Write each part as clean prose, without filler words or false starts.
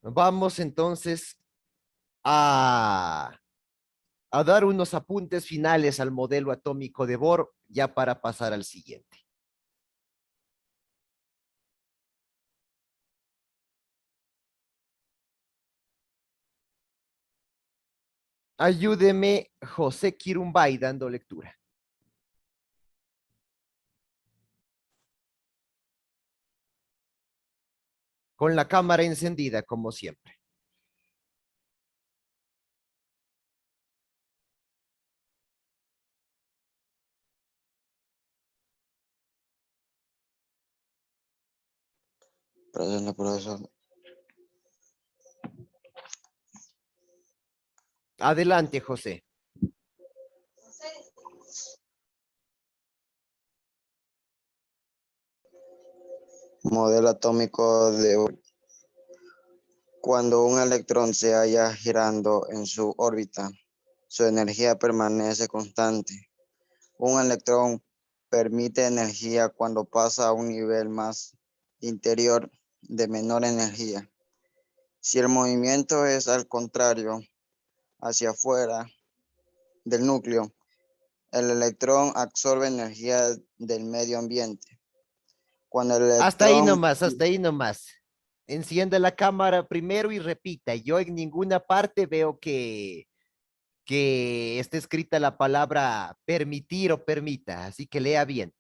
Vamos entonces a, a dar unos apuntes finales al modelo atómico de Bohr ya para pasar al siguiente. Ayúdeme José Kirumbay dando lectura. Con la cámara encendida, como siempre. Presente, profesor. Adelante, José. Modelo atómico de Bohr. Cuando un electrón se halla girando en su órbita, su energía permanece constante. Un electrón permite energía cuando pasa a un nivel más interior de menor energía. Si el movimiento es al contrario, hacia afuera del núcleo, el electrón absorbe energía del medio ambiente. Cuando el Hasta ahí electrón, nomás, hasta ahí nomás. Encienda la cámara primero y repita. Yo en ninguna parte veo que esté escrita la palabra permitir o permita, así que lea bien.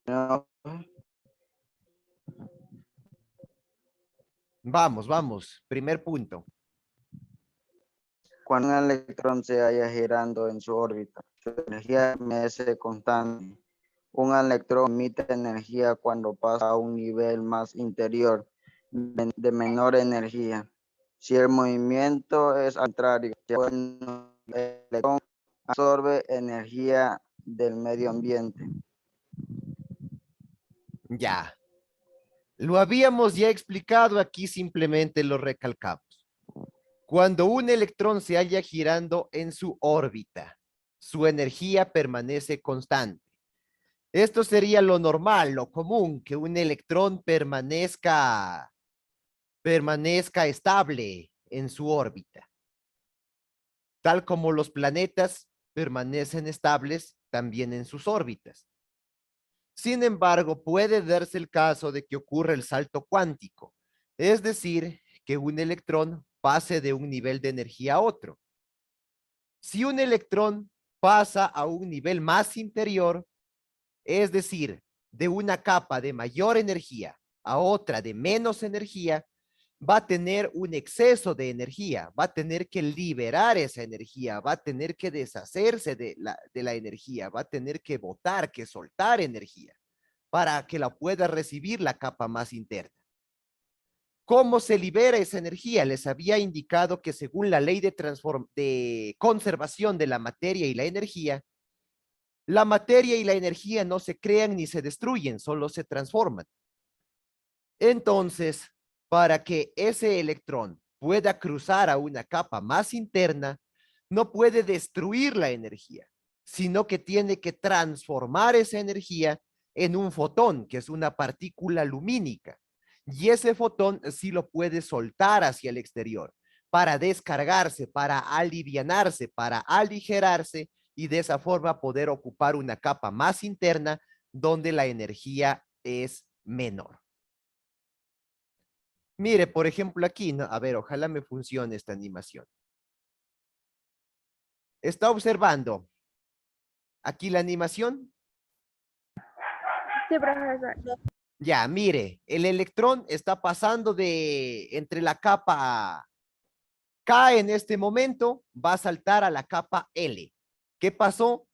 no, Vamos, vamos. Primer punto. cuando un electrón se halla girando en su órbita, su energía permanece constante. Un electrón emite energía cuando pasa a un nivel más interior de menor energía. Si el movimiento es al contrario, el electrón absorbe energía del medio ambiente. Ya. Lo habíamos ya explicado, aquí simplemente lo recalcamos. Cuando un electrón se halla girando en su órbita, su energía permanece constante. Esto sería lo normal, lo común, que un electrón permanezca estable en su órbita, tal como los planetas permanecen estables también en sus órbitas. Sin embargo, puede darse el caso de que ocurra el salto cuántico, es decir, que un electrón pase de un nivel de energía a otro. Si un electrón pasa a un nivel más interior, es decir, de una capa de mayor energía a otra de menos energía, va a tener un exceso de energía, va a tener que liberar esa energía, va a tener que deshacerse de la energía, va a tener que botar, que soltar energía para que la pueda recibir la capa más interna. ¿Cómo se libera esa energía? Les había indicado que según la ley de conservación de la materia y la materia y la energía no se crean ni se destruyen, solo se transforman. Entonces, para que ese electrón pueda cruzar a una capa más interna, no puede destruir la energía, sino que tiene que transformar esa energía en un fotón, que es una partícula lumínica. Y ese fotón sí lo puede soltar hacia el exterior para descargarse, para alivianarse, para aligerarse y de esa forma poder ocupar una capa más interna donde la energía es menor. Mire, por ejemplo, aquí, ¿no? A ver, ojalá me funcione esta animación. ¿Está observando aquí la animación? Sí, profesor. Ya, mire, el electrón está pasando entre la capa K en este momento, va a saltar a la capa L. ¿Qué pasó?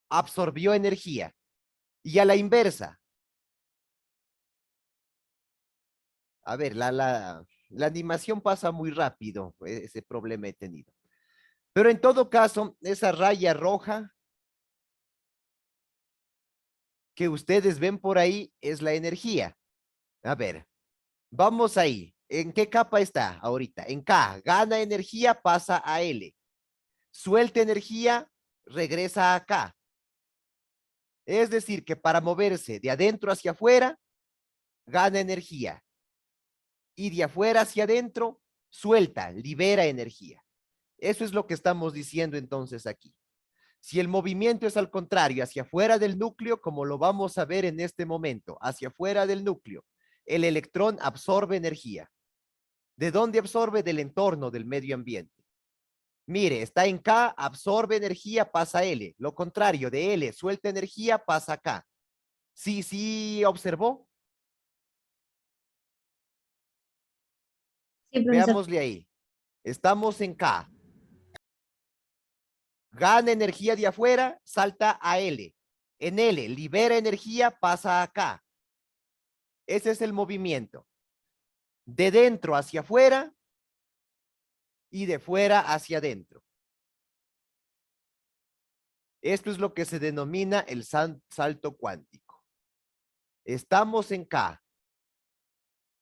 Absorbió energía. Y a la inversa. A ver, la animación pasa muy rápido, ese problema he tenido. Pero en todo caso, esa raya roja que ustedes ven por ahí es la energía. A ver, vamos ahí. ¿En qué capa está ahorita? En K. Gana energía, pasa a L. Suelta energía, regresa a K. Es decir, que para moverse de adentro hacia afuera, gana energía. Y de afuera hacia adentro, suelta, libera energía. Eso es lo que estamos diciendo entonces aquí. Si el movimiento es al contrario, hacia afuera del núcleo, como lo vamos a ver en este momento, hacia afuera del núcleo, el electrón absorbe energía. ¿De dónde absorbe? Del entorno, del medio ambiente. Mire, está en K, absorbe energía, pasa a L. Lo contrario, de L, suelta energía, pasa a K. Sí, observó. Sí, profesor. Veámosle ahí. Estamos en K. Gana energía de afuera, salta a L. En L, libera energía, pasa a K. Ese es el movimiento. De dentro hacia afuera y de fuera hacia adentro. Esto es lo que se denomina el salto cuántico. Estamos en K.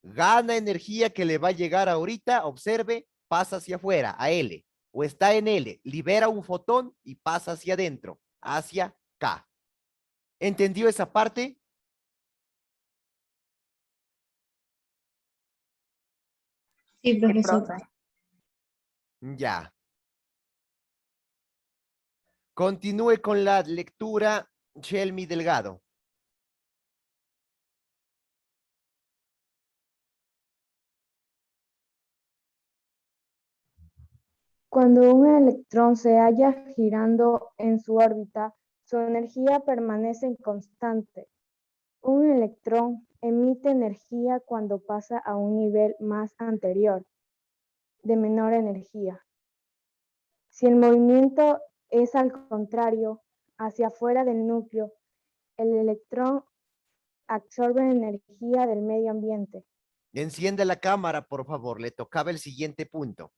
Gana energía que le va a llegar ahorita, observe, pasa hacia afuera, a L. O está en L, libera un fotón y pasa hacia adentro, hacia K. ¿Entendió esa parte? Sí, profesor. profe. Ya. Continúe con la lectura, Shelmy Delgado. Cuando un electrón se halla girando en su órbita, su energía permanece constante. Un electrón emite energía cuando pasa a un nivel más anterior, de menor energía. Si el movimiento es al contrario, hacia afuera del núcleo, el electrón absorbe energía del medio ambiente. Enciende la cámara, por favor. Le tocaba el siguiente punto.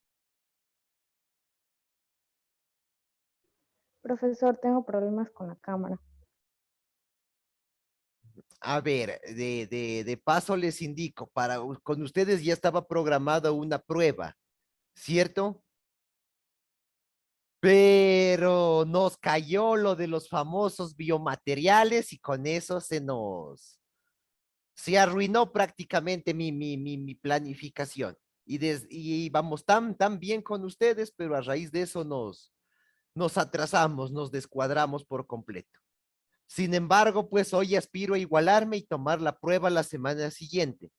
Profesor, tengo problemas con la cámara. A ver, de paso les indico, con ustedes ya estaba programada una prueba, ¿cierto? Pero nos cayó lo de los famosos biomateriales y con eso se arruinó prácticamente mi planificación. Y vamos tan bien con ustedes, pero a raíz de eso nos atrasamos, nos descuadramos por completo. Sin embargo, pues hoy aspiro a igualarme y tomar la prueba la semana siguiente.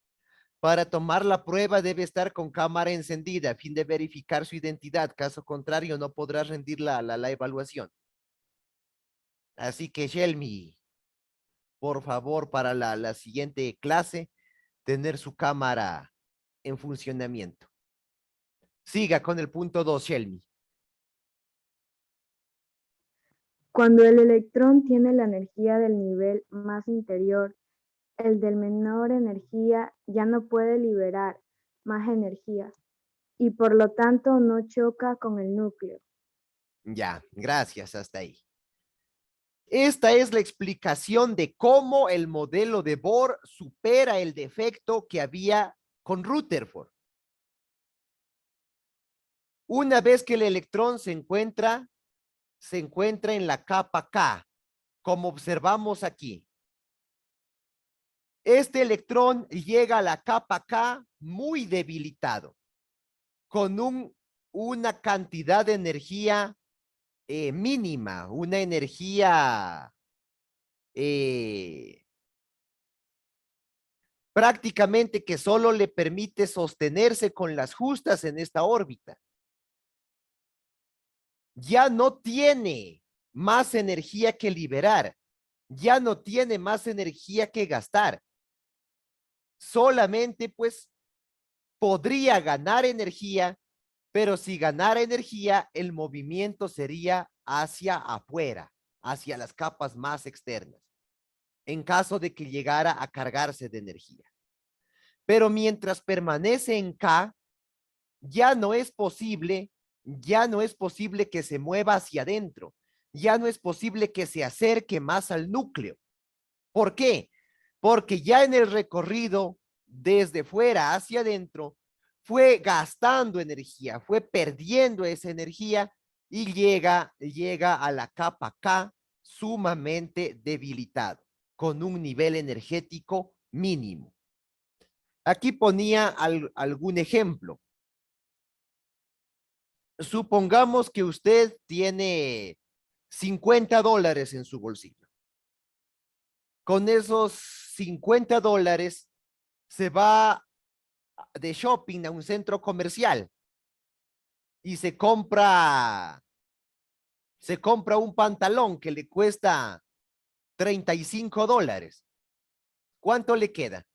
Para tomar la prueba debe estar con cámara encendida a fin de verificar su identidad. Caso contrario, no podrá rendir la evaluación. Así que, Shelmy, por favor, para la siguiente clase, tener su cámara en funcionamiento. Siga con el punto 2, Shelmy. Cuando el electrón tiene la energía del nivel más interior, el de menor energía ya no puede liberar más energía y por lo tanto no choca con el núcleo. Ya, gracias, hasta ahí. Esta es la explicación de cómo el modelo de Bohr supera el defecto que había con Rutherford. Una vez que el electrón se encuentra en la capa K, como observamos aquí. Este electrón llega a la capa K muy debilitado, con una cantidad de energía mínima, una energía prácticamente que solo le permite sostenerse con las justas en esta órbita. Ya no tiene más energía que liberar, ya no tiene más energía que gastar. Solamente pues podría ganar energía, pero si ganara energía, el movimiento sería hacia afuera, hacia las capas más externas, en caso de que llegara a cargarse de energía. Pero mientras permanece en K, ya no es posible que se mueva hacia adentro, ya no es posible que se acerque más al núcleo. ¿Por qué? Porque ya en el recorrido desde fuera hacia adentro fue gastando energía, fue perdiendo esa energía y llega a la capa K sumamente debilitado, con un nivel energético mínimo. Aquí ponía algún ejemplo. Supongamos que usted tiene $50 en su bolsillo. Con esos $50 se va de shopping a un centro comercial y se compra un pantalón que le cuesta $35. ¿Cuánto le queda?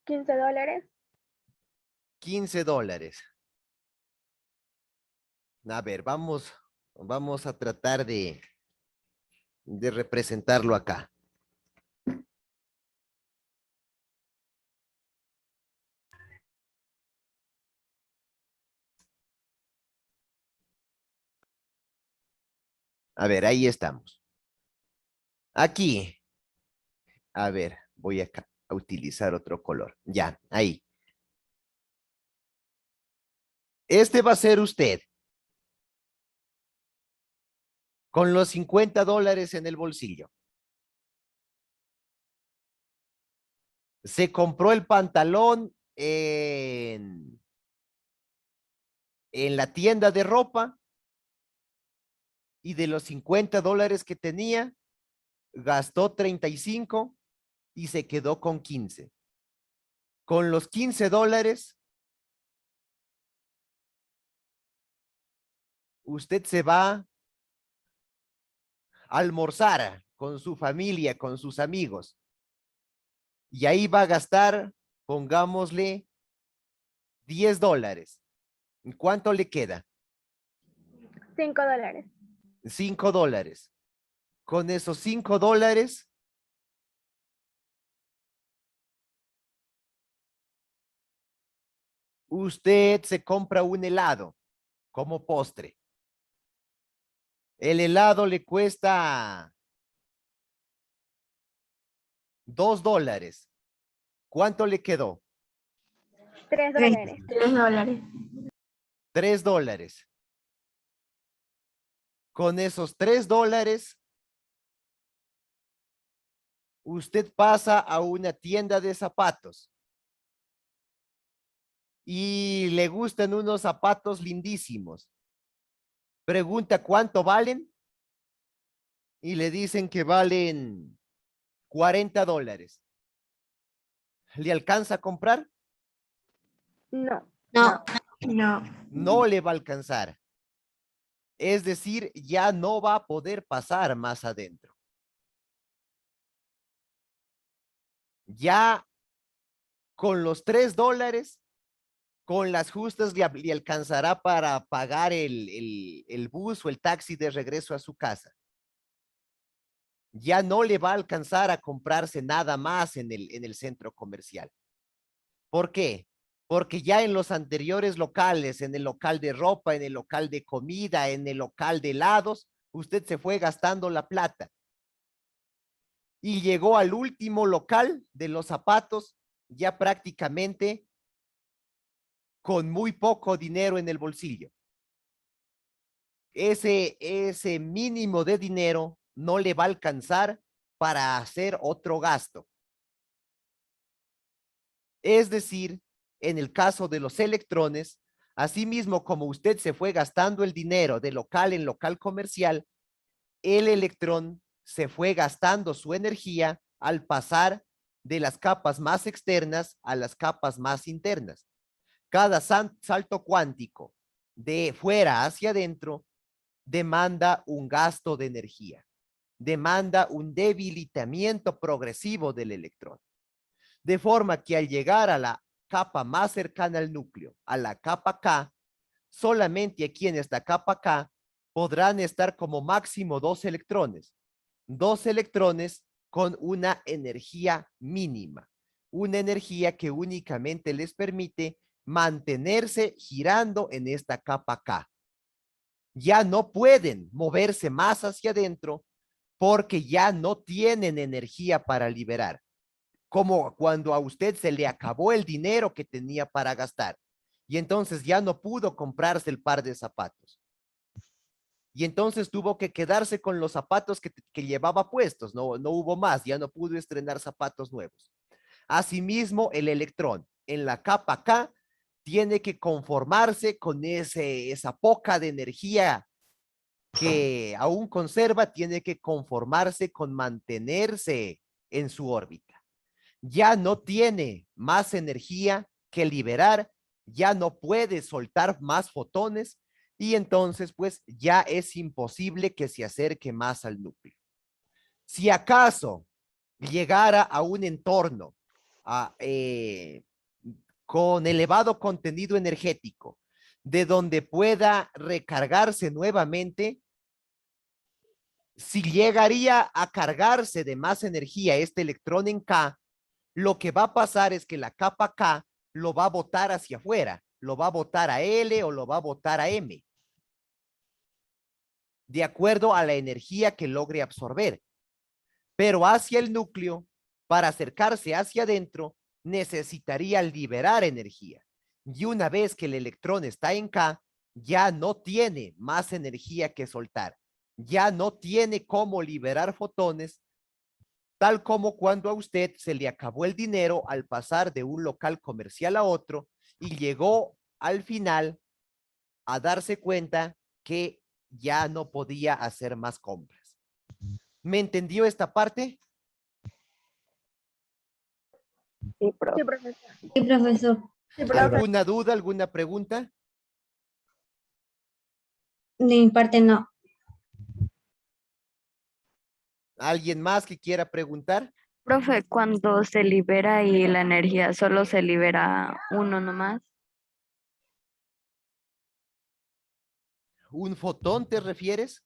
$15. $15. A ver, vamos a tratar de representarlo acá. A ver, ahí estamos. Aquí. A ver, voy a utilizar otro color. Ya, ahí. Este va a ser usted. Con los $50 en el bolsillo. Se compró el pantalón en la tienda de ropa y de los $50 que tenía, gastó 35 y se quedó con 15. Con los $15, usted se va a almorzar con su familia, con sus amigos. Y ahí va a gastar, pongámosle, $10. ¿Cuánto le queda? $5. $5. Con esos $5, usted se compra un helado como postre. El helado le cuesta $2. ¿Cuánto le quedó? $3. $3. $3. Con esos $3, usted pasa a una tienda de zapatos y le gustan unos zapatos lindísimos. Pregunta cuánto valen y le dicen que valen $40. ¿Le alcanza a comprar? No. No. No. No le va a alcanzar. Es decir, ya no va a poder pasar más adentro. Ya con los $3, con las justas le alcanzará para pagar el bus o el taxi de regreso a su casa. Ya no le va a alcanzar a comprarse nada más en el centro comercial. ¿Por qué? Porque ya en los anteriores locales, en el local de ropa, en el local de comida, en el local de helados, usted se fue gastando la plata. Y llegó al último local de los zapatos, ya prácticamente con muy poco dinero en el bolsillo. Ese mínimo de dinero no le va a alcanzar para hacer otro gasto. Es decir, en el caso de los electrones, asimismo como usted se fue gastando el dinero de local en local comercial, el electrón se fue gastando su energía al pasar de las capas más externas a las capas más internas. Cada salto cuántico de fuera hacia adentro demanda un gasto de energía, demanda un debilitamiento progresivo del electrón. De forma que al llegar a la capa más cercana al núcleo, a la capa K, solamente aquí en esta capa K podrán estar como máximo dos electrones con una energía mínima, una energía que únicamente les permite mantenerse girando en esta capa K. Ya no pueden moverse más hacia adentro porque ya no tienen energía para liberar. como cuando a usted se le acabó el dinero que tenía para gastar y entonces ya no pudo comprarse el par de zapatos. Y entonces tuvo que quedarse con los zapatos que llevaba puestos, no hubo más, ya no pudo estrenar zapatos nuevos. Asimismo, el electrón en la capa K tiene que conformarse con esa poca de energía que aún conserva, tiene que conformarse con mantenerse en su órbita. Ya no tiene más energía que liberar, ya no puede soltar más fotones y entonces pues ya es imposible que se acerque más al núcleo. Si acaso llegara a un entorno con elevado contenido energético, de donde pueda recargarse nuevamente, si llegaría a cargarse de más energía este electrón en K, lo que va a pasar es que la capa K lo va a botar hacia afuera, lo va a botar a L o lo va a botar a M, de acuerdo a la energía que logre absorber. Pero hacia el núcleo, para acercarse hacia adentro, necesitaría liberar energía. Y una vez que el electrón está en K, ya no tiene más energía que soltar. Ya no tiene cómo liberar fotones, tal como cuando a usted se le acabó el dinero al pasar de un local comercial a otro y llegó al final a darse cuenta que ya no podía hacer más compras. ¿Me entendió esta parte? Sí, profesor. Sí, profesor. Sí, profe. ¿Alguna duda, alguna pregunta? De mi parte no. ¿Alguien más que quiera preguntar? Profe, cuando se libera y la energía solo se libera uno nomás. ¿Un fotón te refieres?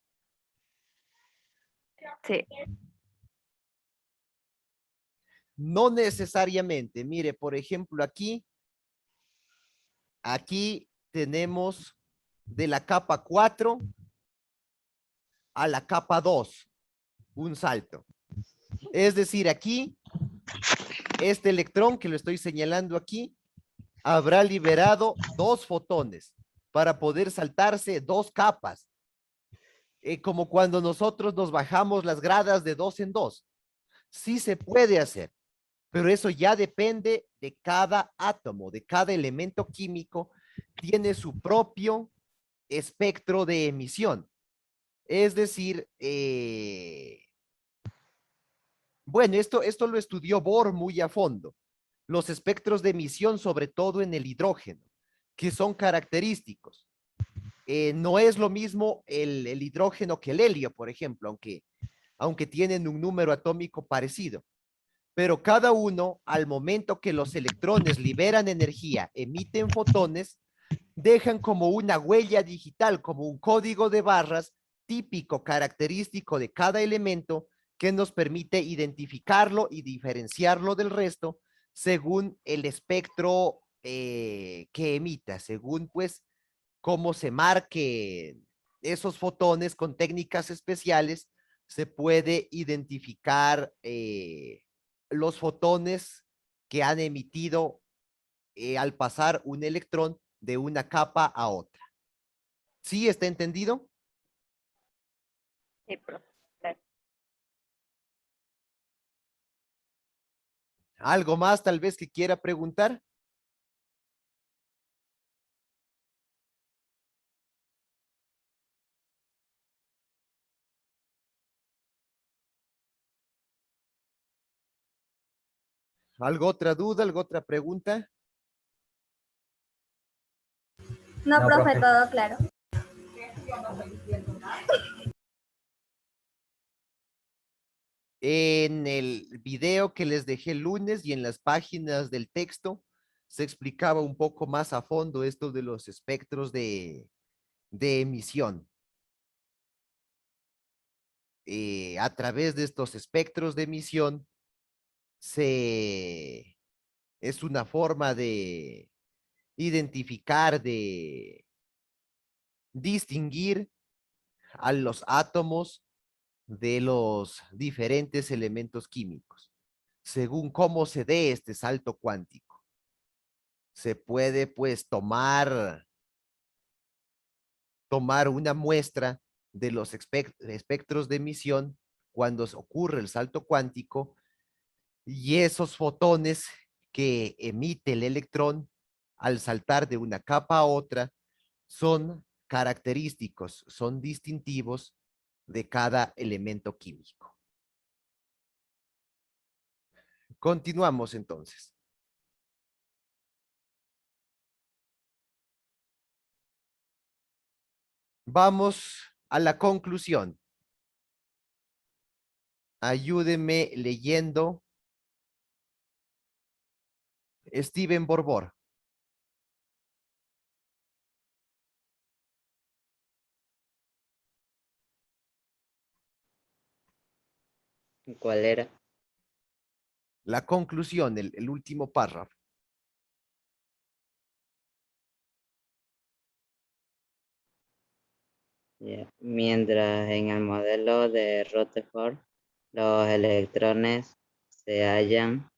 Sí. No necesariamente. Mire, por ejemplo, aquí tenemos de la capa 4 a la capa 2, un salto. Es decir, aquí, este electrón que lo estoy señalando aquí, habrá liberado 2 fotones para poder saltarse 2 capas. Como cuando nosotros nos bajamos las gradas de 2 en 2. Sí se puede hacer, pero eso ya depende de cada átomo, de cada elemento químico, tiene su propio espectro de emisión. Es decir, bueno, esto lo estudió Bohr muy a fondo. Los espectros de emisión, sobre todo en el hidrógeno, que son característicos. No es lo mismo el hidrógeno que el helio, por ejemplo, aunque tienen un número atómico parecido. Pero cada uno, al momento que los electrones liberan energía, emiten fotones, dejan como una huella digital, como un código de barras típico, característico de cada elemento que nos permite identificarlo y diferenciarlo del resto según el espectro que emita, según pues cómo se marque esos fotones con técnicas especiales, se puede identificar los fotones que han emitido al pasar un electrón de una capa a otra. ¿Sí está entendido? Sí, profe. ¿Algo más tal vez que quiera preguntar? ¿Algo otra duda, algo otra pregunta? No, profe, todo claro. En el video que les dejé el lunes y en las páginas del texto se explicaba un poco más a fondo esto de los espectros de emisión. A través de estos espectros de emisión es una forma de identificar, de distinguir a los átomos de los diferentes elementos químicos. según cómo se dé este salto cuántico. Se puede pues tomar una muestra de los espectros de emisión cuando ocurre el salto cuántico y esos fotones que emite el electrón al saltar de una capa a otra son característicos, son distintivos de cada elemento químico. Continuamos entonces. Vamos a la conclusión. Ayúdeme leyendo. Steven Borbor. ¿Cuál era? La conclusión, el último párrafo. Mientras en el modelo de Rutherford los electrones se hallan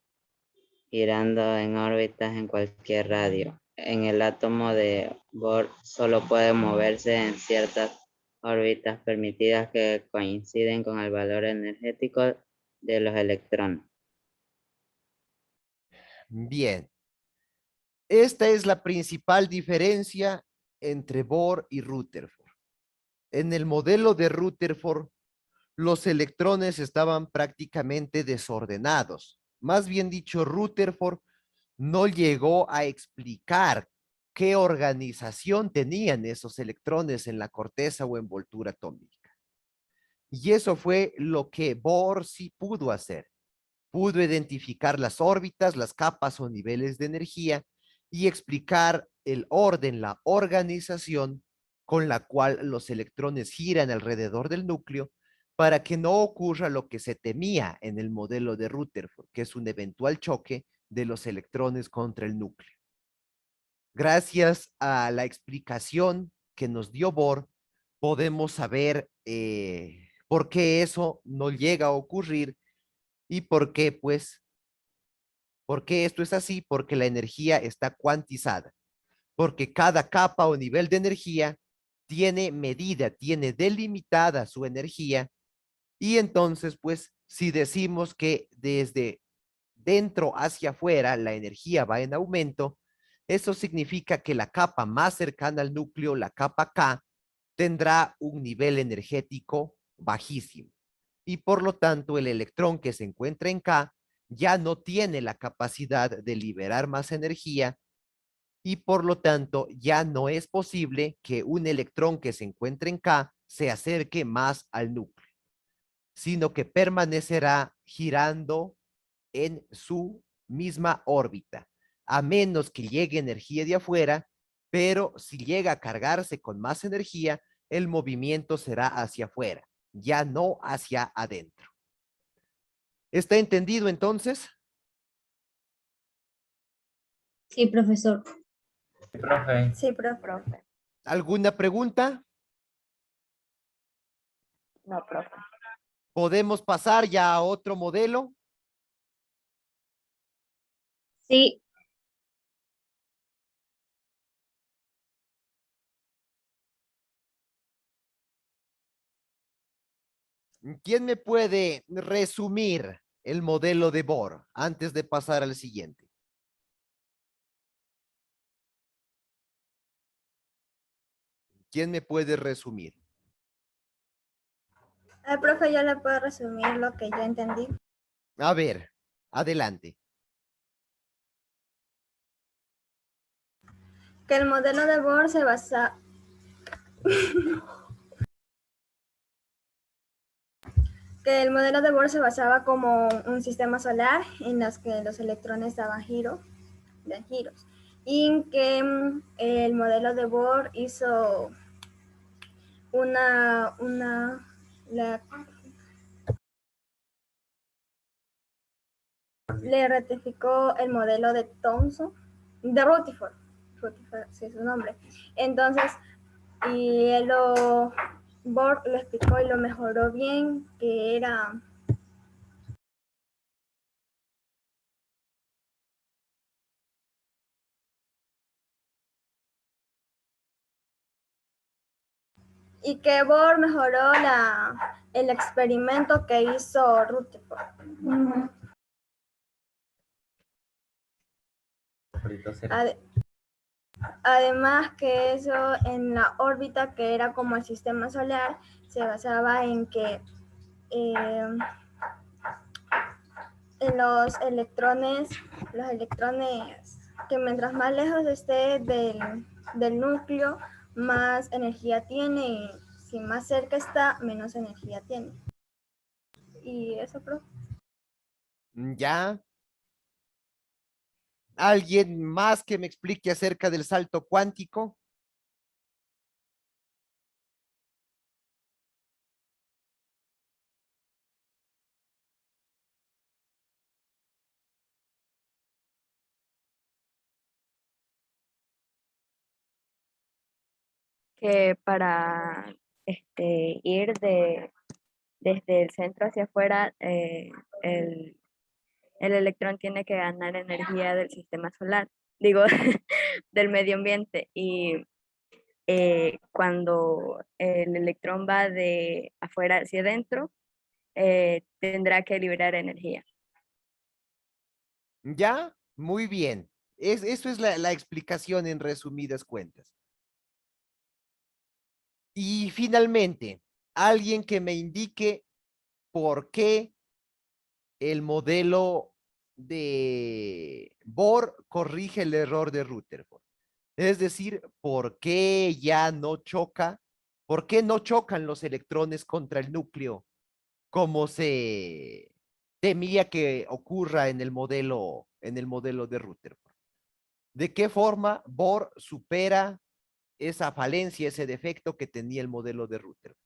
girando en órbitas en cualquier radio. En el átomo de Bohr solo pueden moverse en ciertas órbitas permitidas que coinciden con el valor energético de los electrones. Bien. Esta es la principal diferencia entre Bohr y Rutherford. En el modelo de Rutherford, los electrones estaban prácticamente desordenados. Más bien dicho, Rutherford no llegó a explicar qué organización tenían esos electrones en la corteza o envoltura atómica. Y eso fue lo que Bohr sí pudo hacer. Pudo identificar las órbitas, las capas o niveles de energía y explicar el orden, la organización con la cual los electrones giran alrededor del núcleo para que no ocurra lo que se temía en el modelo de Rutherford, que es un eventual choque de los electrones contra el núcleo. Gracias a la explicación que nos dio Bohr, podemos saber por qué eso no llega a ocurrir y por qué, pues, ¿por qué esto es así? Porque la energía está cuantizada, porque cada capa o nivel de energía tiene medida, tiene delimitada su energía y entonces, pues, si decimos que desde dentro hacia afuera la energía va en aumento, eso significa que la capa más cercana al núcleo, la capa K, tendrá un nivel energético bajísimo. Y por lo tanto, el electrón que se encuentra en K ya no tiene la capacidad de liberar más energía y por lo tanto ya no es posible que un electrón que se encuentre en K se acerque más al núcleo, sino que permanecerá girando en su misma órbita, a menos que llegue energía de afuera, pero si llega a cargarse con más energía, el movimiento será hacia afuera, ya no hacia adentro. ¿Está entendido entonces? Sí, profesor. Profe, Sí, profe. ¿Alguna pregunta? No, profe. ¿Podemos pasar ya a otro modelo? Sí, ¿Quién me puede resumir el modelo de Bohr antes de pasar al siguiente? ¿Quién me puede resumir? Profe, yo le puedo resumir lo que yo entendí. A ver, adelante. Que el modelo de Bohr se basa... que el modelo de Bohr se basaba como un sistema solar en los que los electrones daban giros y que el modelo de Bohr hizo le ratificó el modelo de Thomson, de Rutherford, sí es su nombre. Entonces, y Bohr lo explicó y lo mejoró bien, que era y que Bohr mejoró el experimento que hizo Rutherford. Ahorita será. Además que eso en la órbita que era como el sistema solar se basaba en que en los electrones que mientras más lejos esté del núcleo, más energía tiene y si más cerca está, menos energía tiene. Y eso, profe. Ya. ¿Alguien más que me explique acerca del salto cuántico? Que para ir desde el centro hacia afuera, el, el electrón tiene que ganar energía del sistema solar, digo, del medio ambiente. Y cuando el electrón va de afuera hacia adentro, tendrá que liberar energía. Ya, muy bien. Eso es la explicación en resumidas cuentas. Y finalmente, alguien que me indique por qué el modelo de Bohr corrige el error de Rutherford. Es decir, ¿por qué ya no choca? ¿Por qué no chocan los electrones contra el núcleo como se temía que ocurra en el modelo de Rutherford? ¿De qué forma Bohr supera esa falencia, ese defecto que tenía el modelo de Rutherford?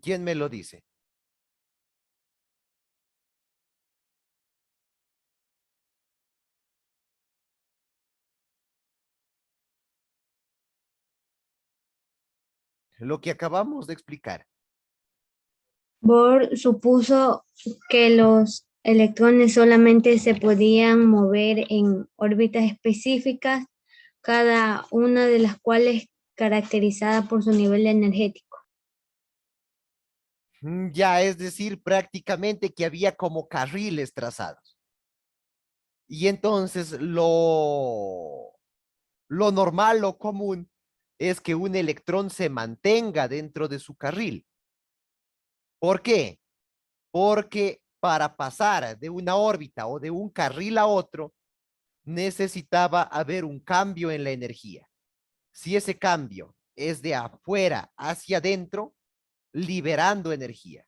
¿Quién me lo dice? Lo que acabamos de explicar. Bohr supuso que los electrones solamente se podían mover en órbitas específicas, cada una de las cuales caracterizada por su nivel energético. Ya, es decir, prácticamente que había como carriles trazados. Y entonces lo normal, lo común, es que un electrón se mantenga dentro de su carril. ¿Por qué? Porque para pasar de una órbita o de un carril a otro, necesitaba haber un cambio en la energía. Si ese cambio es de afuera hacia adentro, liberando energía.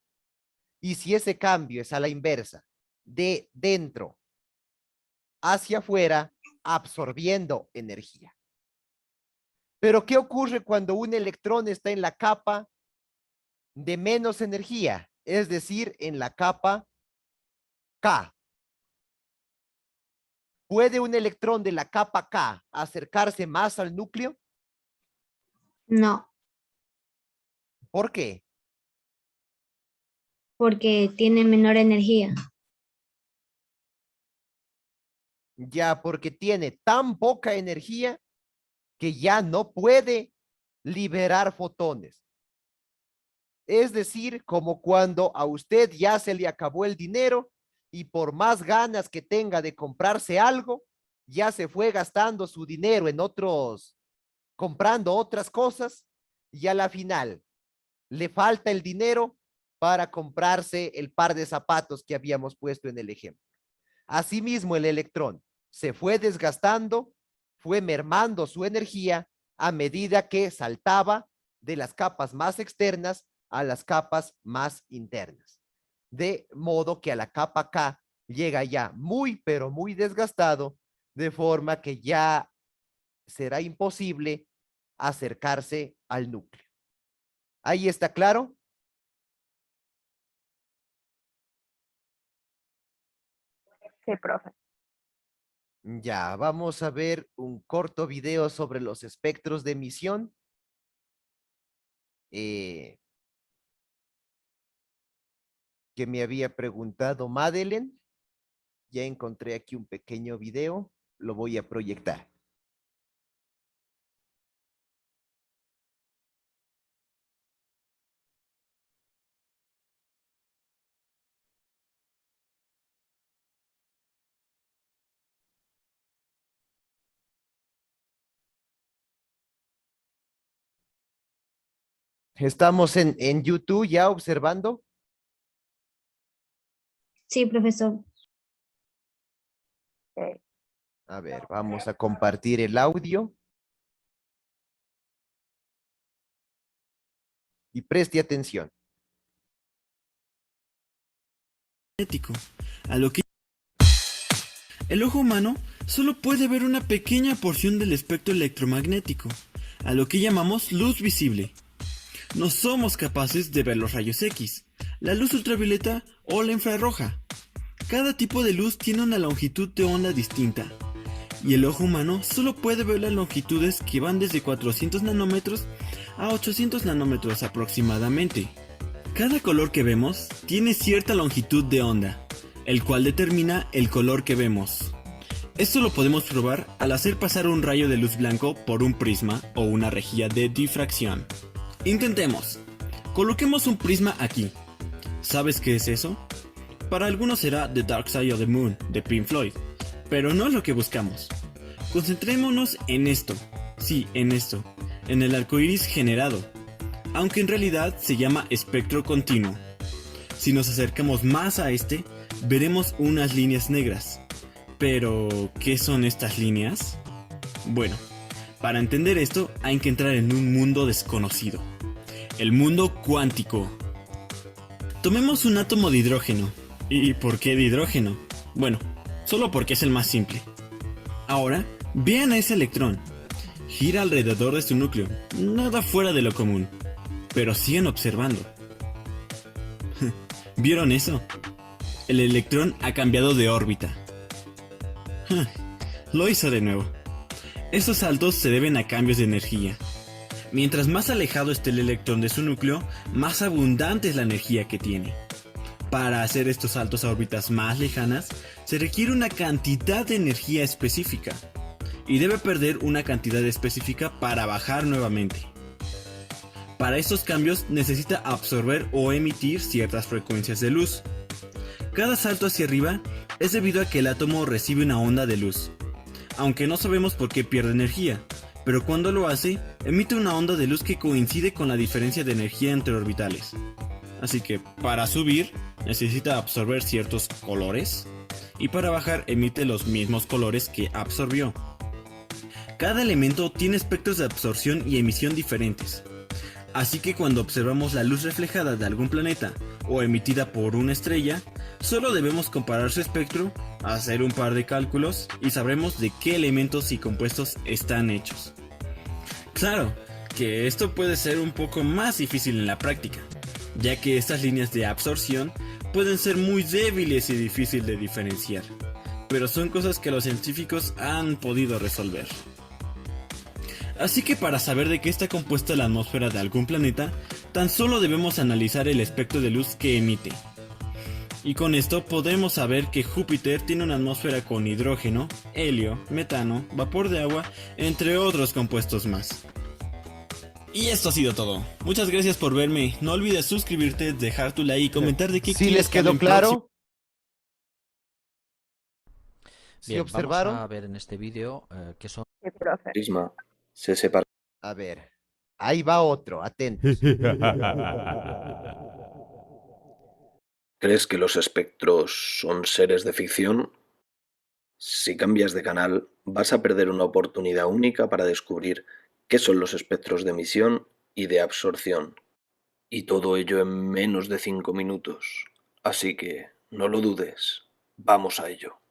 Y si ese cambio es a la inversa, de dentro hacia afuera, absorbiendo energía. Pero ¿qué ocurre cuando un electrón está en la capa de menos energía? Es decir, en la capa K. ¿Puede un electrón de la capa K acercarse más al núcleo? No, ¿Por qué? porque tiene menor energía. Ya, porque tiene tan poca energía que ya no puede liberar fotones. Es decir, como cuando a usted ya se le acabó el dinero y por más ganas que tenga de comprarse algo, ya se fue gastando su dinero en comprando otras cosas y a la final le falta el dinero para comprarse el par de zapatos que habíamos puesto en el ejemplo. Asimismo, el electrón se fue desgastando, fue mermando su energía a medida que saltaba de las capas más externas a las capas más internas. De modo que a la capa K llega ya muy, pero muy desgastado, de forma que ya será imposible acercarse al núcleo. ¿Ahí está claro? Sí, profe. Ya, vamos a ver un corto video sobre los espectros de emisión. Que me había preguntado Madeleine. Ya encontré aquí un pequeño video, lo voy a proyectar. Estamos en YouTube ya observando. Sí, profesor. Ok. A ver, vamos a compartir el audio. Y preste atención. Magnético, a lo que el ojo humano solo puede ver una pequeña porción del espectro electromagnético, a lo que llamamos luz visible. No somos capaces de ver los rayos X, la luz ultravioleta o la infrarroja. Cada tipo de luz tiene una longitud de onda distinta, y el ojo humano solo puede ver las longitudes que van desde 400 nanómetros a 800 nanómetros aproximadamente. Cada color que vemos tiene cierta longitud de onda, el cual determina el color que vemos. Esto lo podemos probar al hacer pasar un rayo de luz blanco por un prisma o una rejilla de difracción. Intentemos. Coloquemos un prisma aquí. ¿Sabes qué es eso? Para algunos será The Dark Side of the Moon de Pink Floyd, pero no es lo que buscamos. Concentrémonos en esto. Sí, en esto. En el arco iris generado, aunque en realidad se llama espectro continuo. Si nos acercamos más a este, veremos unas líneas negras. Pero, ¿qué son estas líneas? Bueno, para entender esto hay que entrar en un mundo desconocido. El mundo cuántico. Tomemos un átomo de hidrógeno. ¿Y por qué de hidrógeno? Bueno, solo porque es el más simple. Ahora, vean a ese electrón. Gira alrededor de su núcleo, nada fuera de lo común. Pero sigan observando. ¿Vieron eso? El electrón ha cambiado de órbita. Lo hizo de nuevo. Esos saltos se deben a cambios de energía. Mientras más alejado esté el electrón de su núcleo, más abundante es la energía que tiene. Para hacer estos saltos a órbitas más lejanas, se requiere una cantidad de energía específica, y debe perder una cantidad específica para bajar nuevamente. Para estos cambios necesita absorber o emitir ciertas frecuencias de luz. Cada salto hacia arriba es debido a que el átomo recibe una onda de luz, aunque no sabemos por qué pierde energía, pero cuando lo hace, emite una onda de luz que coincide con la diferencia de energía entre orbitales. Así que para subir necesita absorber ciertos colores, y para bajar emite los mismos colores que absorbió. Cada elemento tiene espectros de absorción y emisión diferentes. Así que cuando observamos la luz reflejada de algún planeta o emitida por una estrella, solo debemos comparar su espectro, hacer un par de cálculos y sabremos de qué elementos y compuestos están hechos. Claro que esto puede ser un poco más difícil en la práctica, ya que estas líneas de absorción pueden ser muy débiles y difícil de diferenciar, pero son cosas que los científicos han podido resolver. Así que para saber de qué está compuesta la atmósfera de algún planeta, tan solo debemos analizar el espectro de luz que emite. Y con esto podemos saber que Júpiter tiene una atmósfera con hidrógeno, helio, metano, vapor de agua, entre otros compuestos más. Y esto ha sido todo. Muchas gracias por verme. No olvides suscribirte, dejar tu like y comentar de qué ¿Sí quieres les que hable quedó en claro? ¿Sí Bien, observaron? vamos a ver en este vídeo qué son. Sí, profe. Prisma se separa. A ver, ahí va otro, atentos. ¿Crees que los espectros son seres de ficción? Si cambias de canal, vas a perder una oportunidad única para descubrir qué son los espectros de emisión y de absorción. Y todo ello en menos de 5 minutos. Así que, no lo dudes, vamos a ello.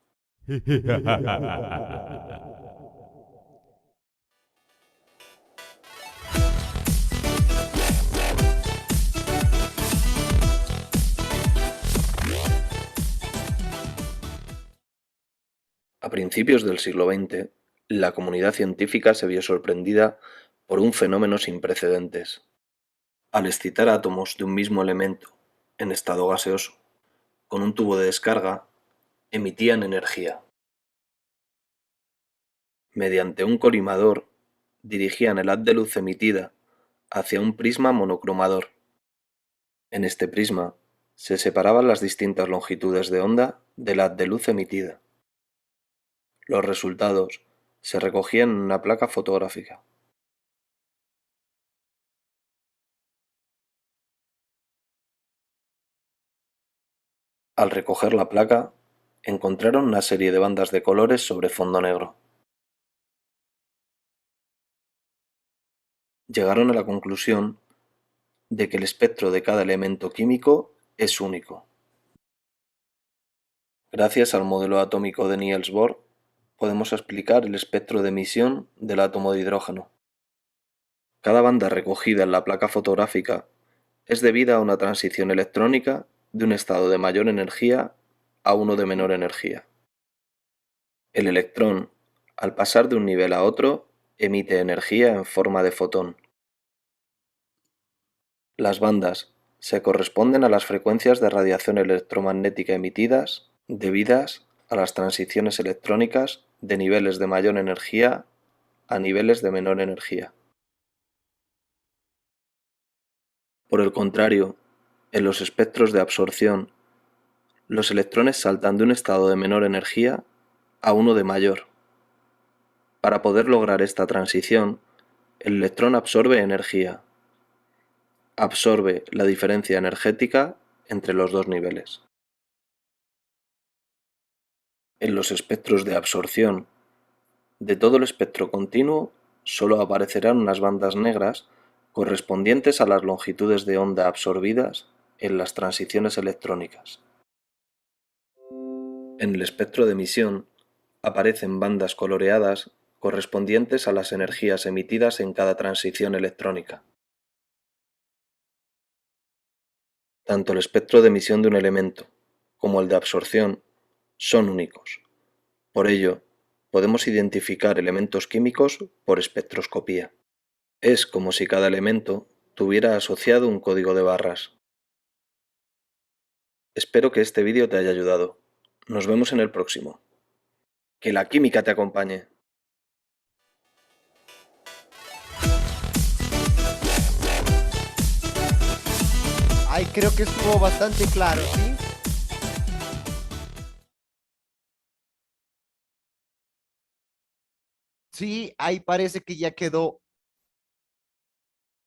A principios del siglo XX, la comunidad científica se vio sorprendida por un fenómeno sin precedentes. Al excitar átomos de un mismo elemento en estado gaseoso con un tubo de descarga, emitían energía. Mediante un colimador, dirigían el haz de luz emitida hacia un prisma monocromador. En este prisma se separaban las distintas longitudes de onda del haz de luz emitida. Los resultados se recogían en una placa fotográfica. Al recoger la placa, encontraron una serie de bandas de colores sobre fondo negro. Llegaron a la conclusión de que el espectro de cada elemento químico es único. Gracias al modelo atómico de Niels Bohr, podemos explicar el espectro de emisión del átomo de hidrógeno. Cada banda recogida en la placa fotográfica es debida a una transición electrónica de un estado de mayor energía a uno de menor energía. El electrón, al pasar de un nivel a otro, emite energía en forma de fotón. Las bandas se corresponden a las frecuencias de radiación electromagnética emitidas debidas a las transiciones electrónicas de niveles de mayor energía a niveles de menor energía. Por el contrario, en los espectros de absorción, los electrones saltan de un estado de menor energía a uno de mayor. Para poder lograr esta transición, el electrón absorbe energía. Absorbe la diferencia energética entre los dos niveles. En los espectros de absorción, de todo el espectro continuo, solo aparecerán unas bandas negras correspondientes a las longitudes de onda absorbidas en las transiciones electrónicas. En el espectro de emisión aparecen bandas coloreadas correspondientes a las energías emitidas en cada transición electrónica. Tanto el espectro de emisión de un elemento como el de absorción son únicos. Por ello, podemos identificar elementos químicos por espectroscopía. Es como si cada elemento tuviera asociado un código de barras. Espero que este vídeo te haya ayudado. Nos vemos en el próximo. Que la química te acompañe. Ay, creo que estuvo bastante claro, ¿sí? Sí, ahí parece que ya quedó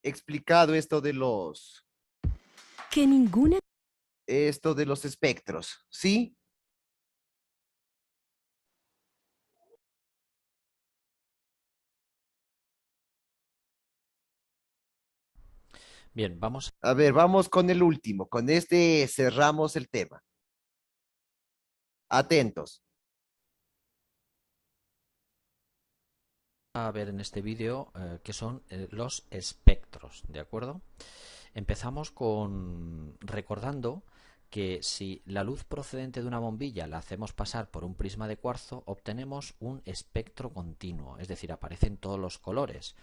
explicado esto de los espectros, ¿sí? Bien, vamos. A ver, vamos con el último. Con este cerramos el tema. Atentos. A ver en este vídeo qué son los espectros, ¿de acuerdo? Empezamos con recordando que si la luz procedente de una bombilla la hacemos pasar por un prisma de cuarzo, obtenemos un espectro continuo, es decir, aparecen todos los colores.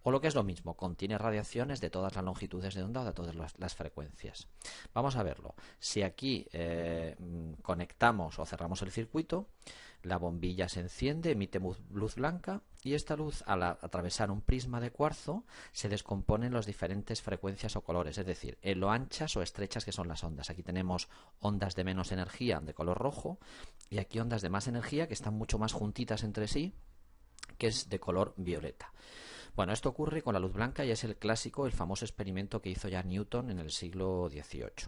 O lo que es lo mismo, contiene radiaciones de todas las longitudes de onda o de todas las frecuencias. Vamos a verlo. Si aquí conectamos o cerramos el circuito, la bombilla se enciende, emite luz blanca y esta luz al atravesar un prisma de cuarzo se descompone en las diferentes frecuencias o colores, es decir, en lo anchas o estrechas que son las ondas. Aquí tenemos ondas de menos energía de color rojo y aquí ondas de más energía que están mucho más juntitas entre sí, que es de color violeta. Bueno, esto ocurre con la luz blanca y es el clásico, el famoso experimento que hizo ya Newton en el siglo XVIII.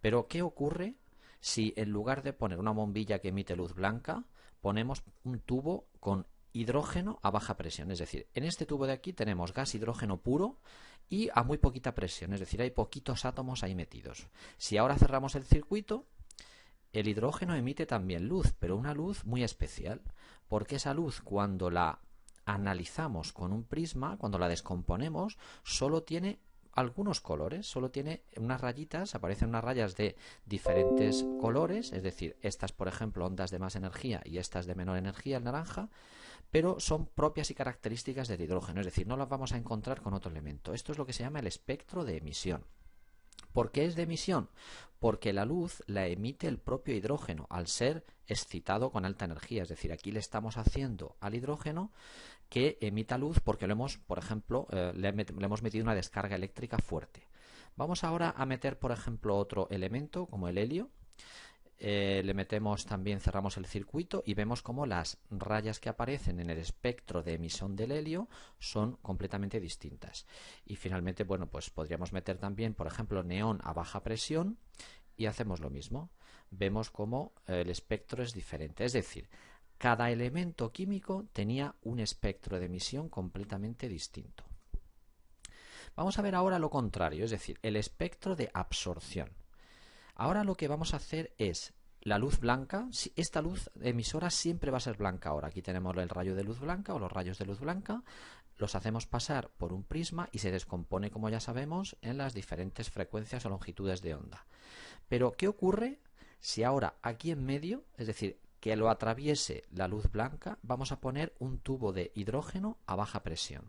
Pero, ¿qué ocurre si en lugar de poner una bombilla que emite luz blanca, ponemos un tubo con hidrógeno a baja presión? Es decir, en este tubo de aquí tenemos gas hidrógeno puro y a muy poquita presión, es decir, hay poquitos átomos ahí metidos. Si ahora cerramos el circuito, el hidrógeno emite también luz, pero una luz muy especial, porque esa luz cuando la analizamos con un prisma, cuando la descomponemos, solo tiene algunos colores, solo tiene unas rayitas, aparecen unas rayas de diferentes colores, es decir, estas por ejemplo ondas de más energía y estas de menor energía, el naranja, pero son propias y características del hidrógeno, es decir, no las vamos a encontrar con otro elemento. Esto es lo que se llama el espectro de emisión. ¿Por qué es de emisión? Porque la luz la emite el propio hidrógeno al ser excitado con alta energía. Es decir, aquí le estamos haciendo al hidrógeno que emita luz porque lo hemos, por ejemplo, le hemos metido una descarga eléctrica fuerte. Vamos ahora a meter, por ejemplo, otro elemento como el helio. Le metemos también, cerramos el circuito y vemos como las rayas que aparecen en el espectro de emisión del helio son completamente distintas. Y finalmente, bueno, pues podríamos meter también, por ejemplo, neón a baja presión y hacemos lo mismo. vemos cómo el espectro es diferente. Es decir, cada elemento químico tenía un espectro de emisión completamente distinto. Vamos a ver ahora lo contrario, es decir, el espectro de absorción. Ahora lo que vamos a hacer es la luz blanca. Esta luz emisora siempre va a ser blanca ahora. Aquí tenemos el rayo de luz blanca o los rayos de luz blanca. Los hacemos pasar por un prisma y se descompone, como ya sabemos, en las diferentes frecuencias o longitudes de onda. Pero, ¿qué ocurre si ahora aquí en medio, es decir, que lo atraviese la luz blanca, vamos a poner un tubo de hidrógeno a baja presión?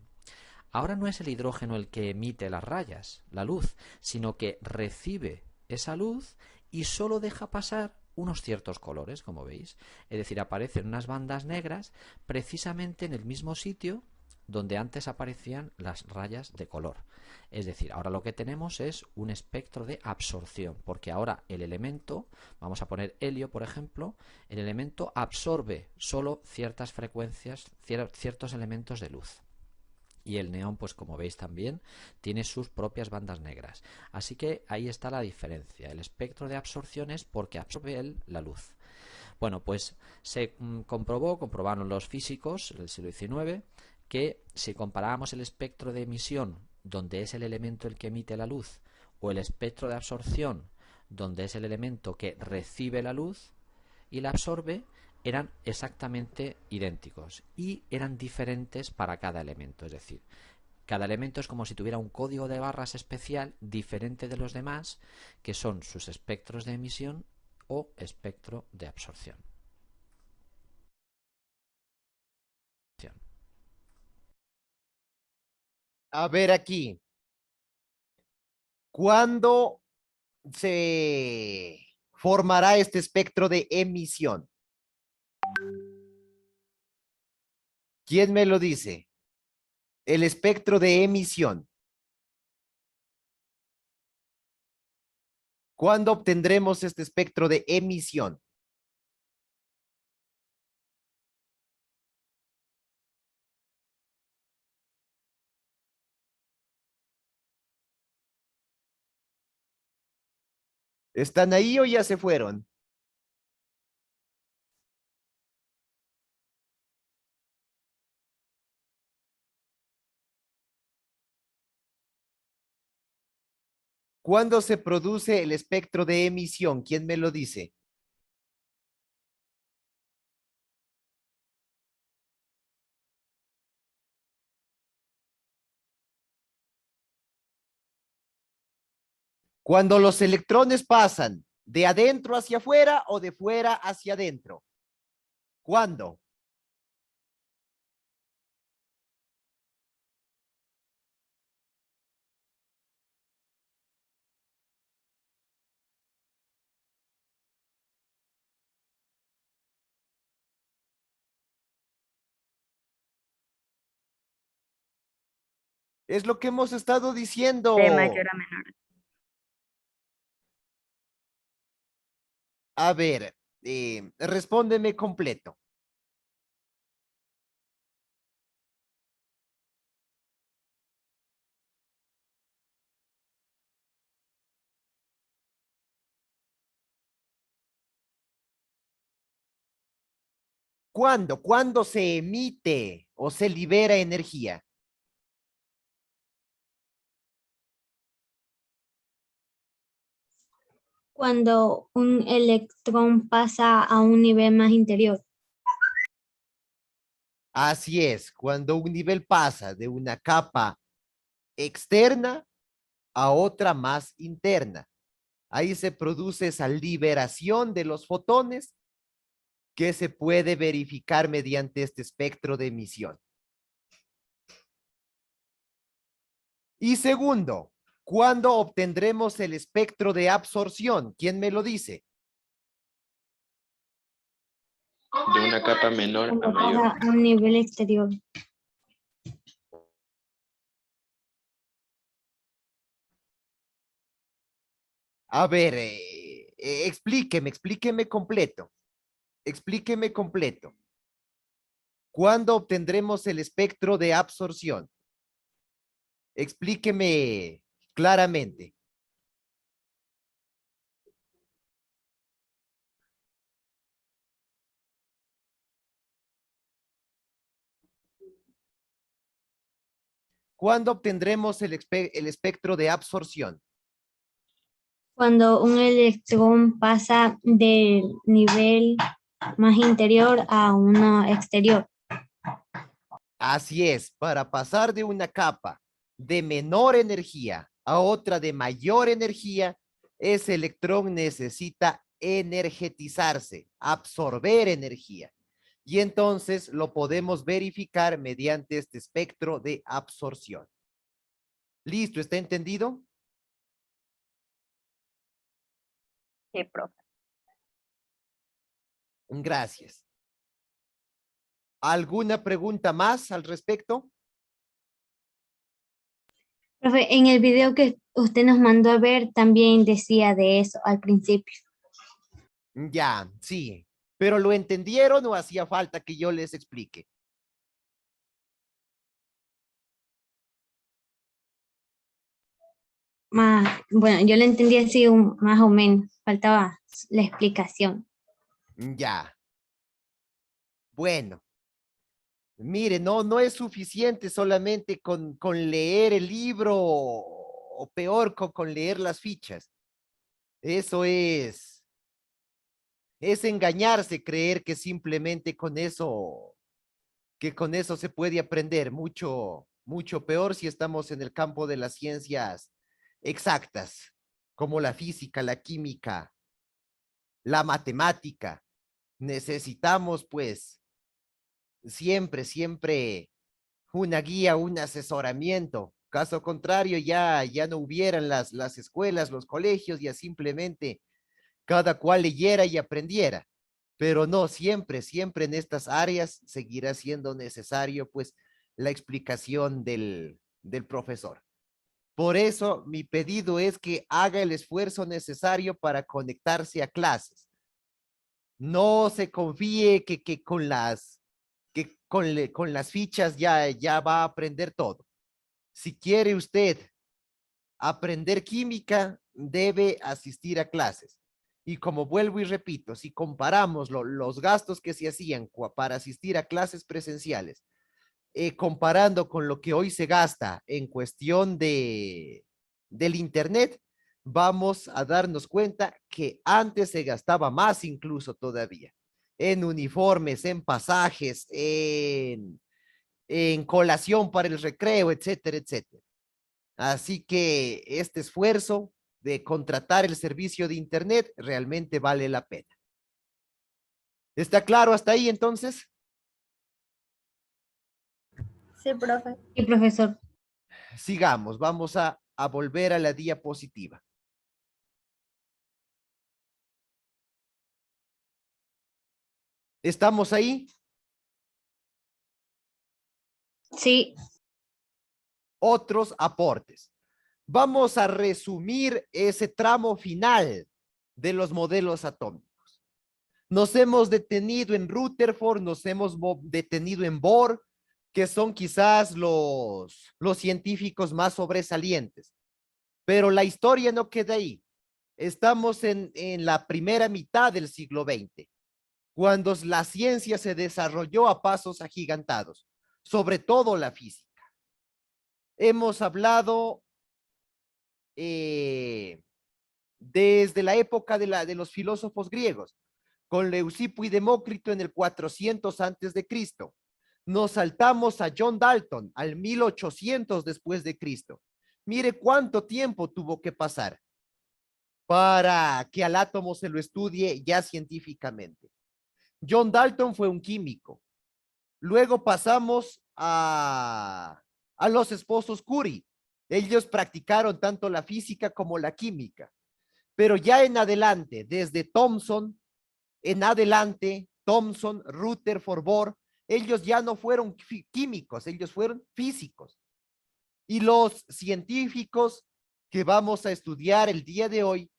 Ahora no es el hidrógeno el que emite las rayas, la luz, sino que recibe esa luz y solo deja pasar unos ciertos colores, como veis. Es decir, aparecen unas bandas negras precisamente en el mismo sitio donde antes aparecían las rayas de color. Es decir, ahora lo que tenemos es un espectro de absorción, porque ahora el elemento, vamos a poner helio por ejemplo, el elemento absorbe solo ciertas frecuencias, ciertos elementos de luz. Y el neón, pues como veis también, tiene sus propias bandas negras. Así que ahí está la diferencia. El espectro de absorción es porque absorbe la luz. Bueno, pues se comprobaron los físicos del siglo XIX que si comparábamos el espectro de emisión, donde es el elemento el que emite la luz, o el espectro de absorción, donde es el elemento que recibe la luz y la absorbe, eran exactamente idénticos y eran diferentes para cada elemento. Es decir, cada elemento es como si tuviera un código de barras especial diferente de los demás, que son sus espectros de emisión o espectro de absorción. A ver aquí. ¿Cuándo se formará este espectro de emisión? ¿Quién me lo dice? El espectro de emisión. ¿Cuándo obtendremos este espectro de emisión? ¿Están ahí o ya se fueron? ¿Cuándo se produce el espectro de emisión? ¿Quién me lo dice? Cuando los electrones pasan de adentro hacia afuera o de fuera hacia adentro. ¿Cuándo? Es lo que hemos estado diciendo. De mayor a menor. A ver, respóndeme completo. ¿Cuándo? ¿Cuándo se emite o se libera energía? Cuando un electrón pasa a un nivel más interior. Así es, cuando un nivel pasa de una capa externa a otra más interna. Ahí se produce esa liberación de los fotones que se puede verificar mediante este espectro de emisión. Y segundo, ¿cuándo obtendremos el espectro de absorción? ¿Quién me lo dice? De una capa menor a Cuando mayor. pasa a un nivel exterior. A ver, explíqueme completo. Explíqueme completo. ¿Cuándo obtendremos el espectro de absorción? Explíqueme claramente. ¿Cuándo obtendremos el espectro de absorción? Cuando un electrón pasa del nivel más interior a uno exterior. Así es, para pasar de una capa de menor energía a otra de mayor energía, ese electrón necesita energetizarse, absorber energía. Y entonces lo podemos verificar mediante este espectro de absorción. ¿Listo? ¿Está entendido? Sí, profe. Gracias. ¿Alguna pregunta más al respecto? Profe, en el video que usted nos mandó a ver también decía de eso al principio. Ya, sí. ¿Pero lo entendieron o hacía falta que yo les explique? Bueno, yo lo entendí así más o menos. Faltaba la explicación. Ya. Bueno. Mire, no es suficiente solamente con leer el libro o peor con leer las fichas. Eso es engañarse, creer que simplemente con eso se puede aprender. Mucho peor si estamos en el campo de las ciencias exactas, como la física, la química, la matemática. Necesitamos, pues, siempre una guía, un asesoramiento. Caso contrario, ya no hubieran las escuelas, los colegios, ya simplemente cada cual leyera y aprendiera. Pero no, siempre en estas áreas seguirá siendo necesario, pues, la explicación del profesor. Por eso, mi pedido es que haga el esfuerzo necesario para conectarse a clases. No se confíe que con las fichas ya va a aprender todo. Si quiere usted aprender química, debe asistir a clases. Y como vuelvo y repito, si comparamos los gastos que se hacían para asistir a clases presenciales, comparando con lo que hoy se gasta en cuestión del internet, vamos a darnos cuenta que antes se gastaba más incluso todavía, en uniformes, en pasajes, en colación para el recreo, etcétera, etcétera. Así que este esfuerzo de contratar el servicio de internet realmente vale la pena. ¿Está claro hasta ahí entonces? Sí, profe. Sí, profesor. Sigamos, vamos a volver a la diapositiva. ¿Estamos ahí? Sí. Otros aportes. Vamos a resumir ese tramo final de los modelos atómicos. Nos hemos detenido en Rutherford, nos hemos detenido en Bohr, que son quizás los científicos más sobresalientes. Pero la historia no queda ahí. Estamos en la primera mitad del siglo XX, cuando la ciencia se desarrolló a pasos agigantados, sobre todo la física. Hemos hablado desde la época de los filósofos griegos, con Leucipo y Demócrito en el 400 antes de Cristo. Nos saltamos a John Dalton al 1800 después de Cristo. Mire cuánto tiempo tuvo que pasar para que al átomo se lo estudie ya científicamente. John Dalton fue un químico. Luego pasamos a los esposos Curie. Ellos practicaron tanto la física como la química. Pero ya en adelante, desde Thomson, Thomson, Rutherford, Bohr, ellos ya no fueron químicos, ellos fueron físicos. Y los científicos que vamos a estudiar el día de hoy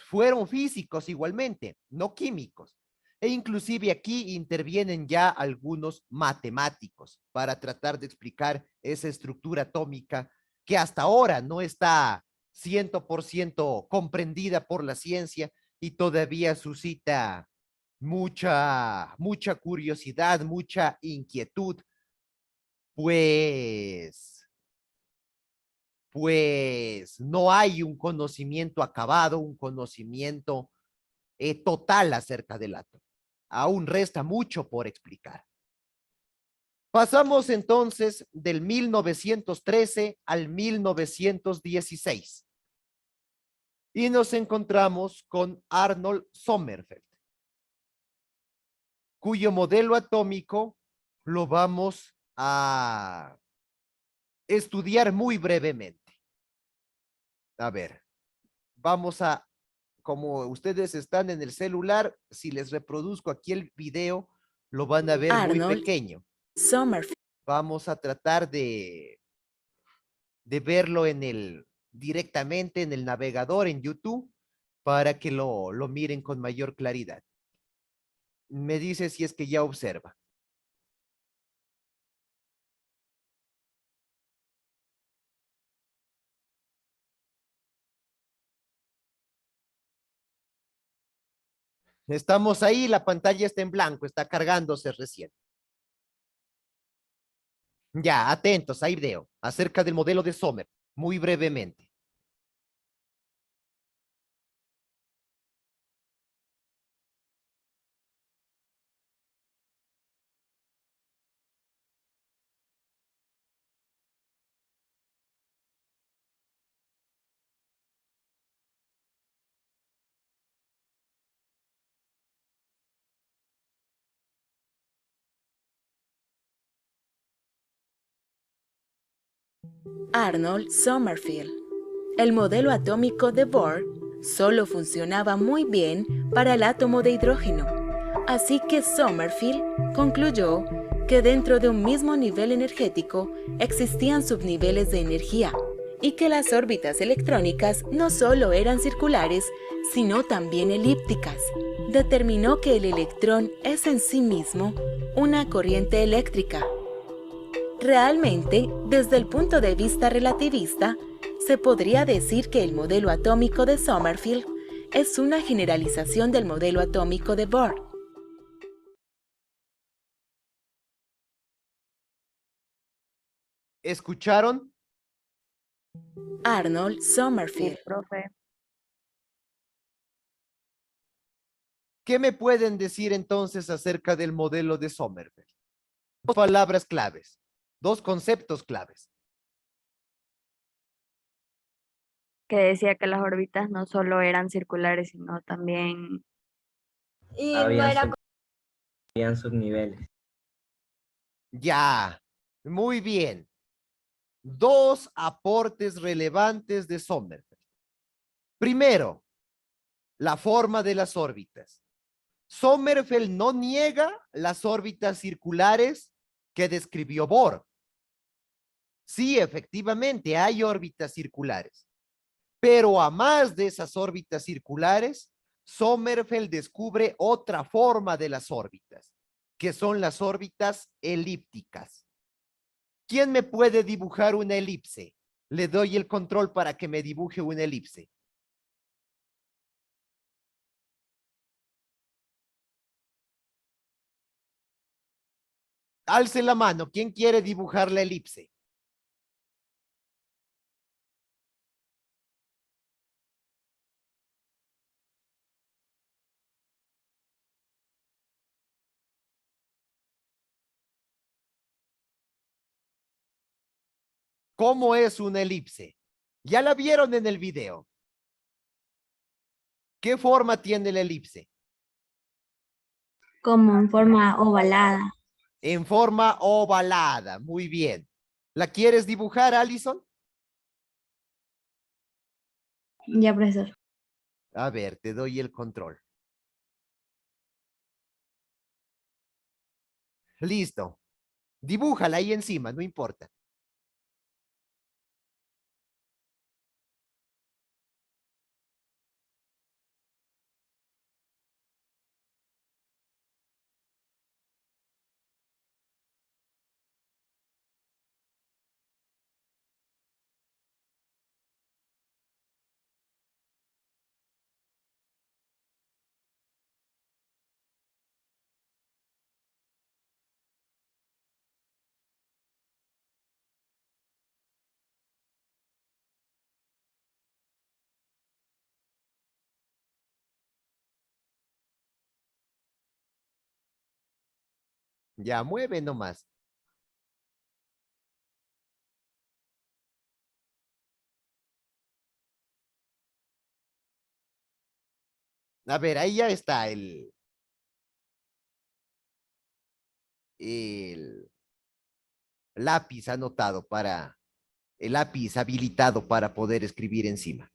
fueron físicos igualmente, no químicos. E inclusive aquí intervienen ya algunos matemáticos para tratar de explicar esa estructura atómica que hasta ahora no está 100% comprendida por la ciencia y todavía suscita mucha curiosidad, mucha inquietud, pues pues no hay un conocimiento acabado, un conocimiento total acerca del átomo. Aún resta mucho por explicar. Pasamos entonces del 1913 al 1916 y nos encontramos con Arnold Sommerfeld, cuyo modelo atómico lo vamos a estudiar muy brevemente. A ver, vamos a, como ustedes están en el celular, si les reproduzco aquí el video, lo van a ver muy Arnold pequeño. Sommerfeld. Vamos a tratar de verlo directamente en el navegador en YouTube para que lo miren con mayor claridad. Me dice si es que ya observa. Estamos ahí, la pantalla está en blanco, está cargándose recién. Ya, atentos, hay video acerca del modelo de Sommer, muy brevemente. Arnold Sommerfeld. El modelo atómico de Bohr solo funcionaba muy bien para el átomo de hidrógeno, así que Sommerfeld concluyó que dentro de un mismo nivel energético existían subniveles de energía y que las órbitas electrónicas no solo eran circulares, sino también elípticas. Determinó que el electrón es en sí mismo una corriente eléctrica. Realmente, desde el punto de vista relativista, se podría decir que el modelo atómico de Sommerfeld es una generalización del modelo atómico de Bohr. ¿Escucharon? Arnold Sommerfeld. Sí, profe. ¿Qué me pueden decir entonces acerca del modelo de Sommerfeld? Dos palabras claves, dos conceptos claves. Que decía que las órbitas no solo eran circulares, sino también Y no era Habían subniveles. Ya, muy bien. Dos aportes relevantes de Sommerfeld. Primero, la forma de las órbitas. Sommerfeld no niega las órbitas circulares que describió Bohr. Sí, efectivamente, hay órbitas circulares. Pero a más de esas órbitas circulares, Sommerfeld descubre otra forma de las órbitas, que son las órbitas elípticas. ¿Quién me puede dibujar una elipse? Le doy el control para que me dibuje una elipse. Alce la mano. ¿Quién quiere dibujar la elipse? ¿Cómo es una elipse? Ya la vieron en el video. ¿Qué forma tiene la elipse? Como en forma ovalada. En forma ovalada. Muy bien. ¿La quieres dibujar, Alison? Ya, profesor. A ver, te doy el control. Listo. Dibújala ahí encima, no importa. Ya mueve nomás. A ver, ahí ya está el lápiz anotado para, el lápiz habilitado para poder escribir encima.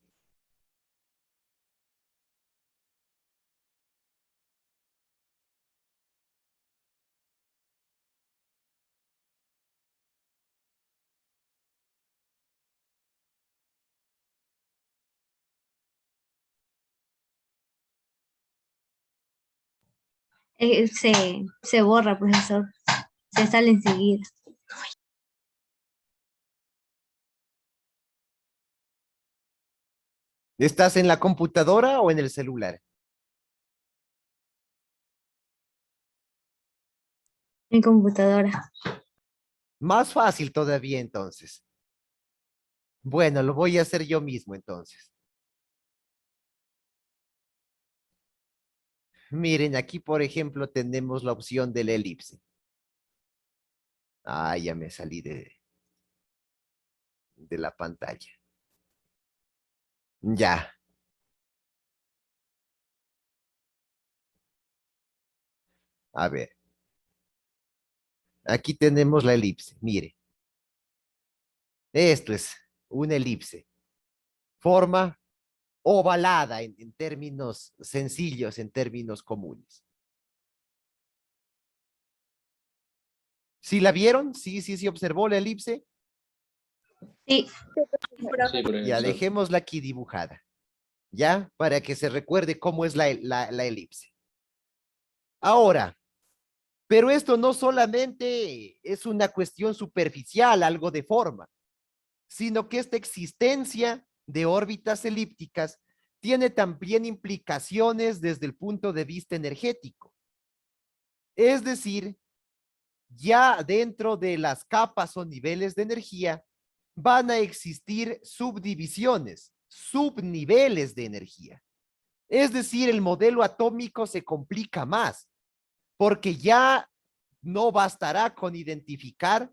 Se borra, profesor. Se sale enseguida. ¿Estás en la computadora o en el celular? En computadora. Más fácil todavía entonces. Bueno, lo voy a hacer yo mismo entonces. Miren, aquí por ejemplo tenemos la opción de la elipse. Ah, ya me salí de la pantalla. Ya. A ver. Aquí tenemos la elipse. Mire. Esto es una elipse. Forma ovalada en términos sencillos, en términos comunes. ¿Sí la vieron? Sí, observó la elipse. Sí. Sí, Ya, profesor. dejémosla aquí dibujada. ¿Ya? Para que se recuerde cómo es la elipse. Ahora, pero esto no solamente es una cuestión superficial, algo de forma, sino que esta existencia de órbitas elípticas tiene también implicaciones desde el punto de vista energético. Es decir, ya dentro de las capas o niveles de energía van a existir subdivisiones, subniveles de energía. Es decir, el modelo atómico se complica más, porque ya no bastará con identificar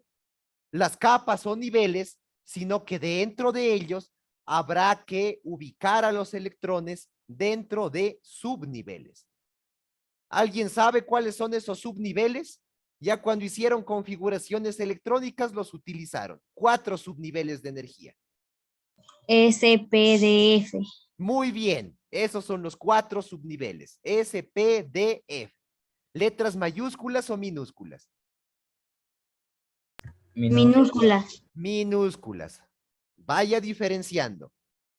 las capas o niveles, sino que dentro de ellos habrá que ubicar a los electrones dentro de subniveles. ¿Alguien sabe cuáles son esos subniveles? Ya cuando hicieron configuraciones electrónicas los utilizaron. 4 subniveles de energía. SPDF. Muy bien, esos son los 4 subniveles. SPDF. ¿Letras mayúsculas o minúsculas? Minúsculas. Minúsculas. Vaya diferenciando.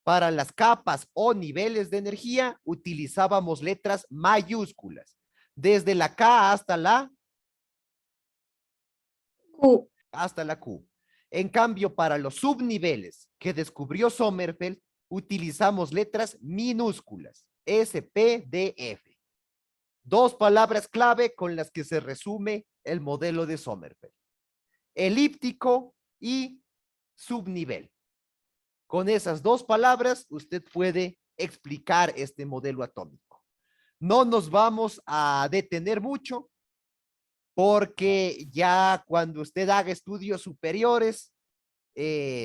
Para las capas o niveles de energía utilizábamos letras mayúsculas. Desde la K hasta la Q. Hasta la Q. En cambio, para los subniveles que descubrió Sommerfeld, utilizamos letras minúsculas. SPDF. 2 palabras clave con las que se resume el modelo de Sommerfeld. Elíptico y subnivel. Con esas 2 palabras, usted puede explicar este modelo atómico. No nos vamos a detener mucho porque ya cuando usted haga estudios superiores,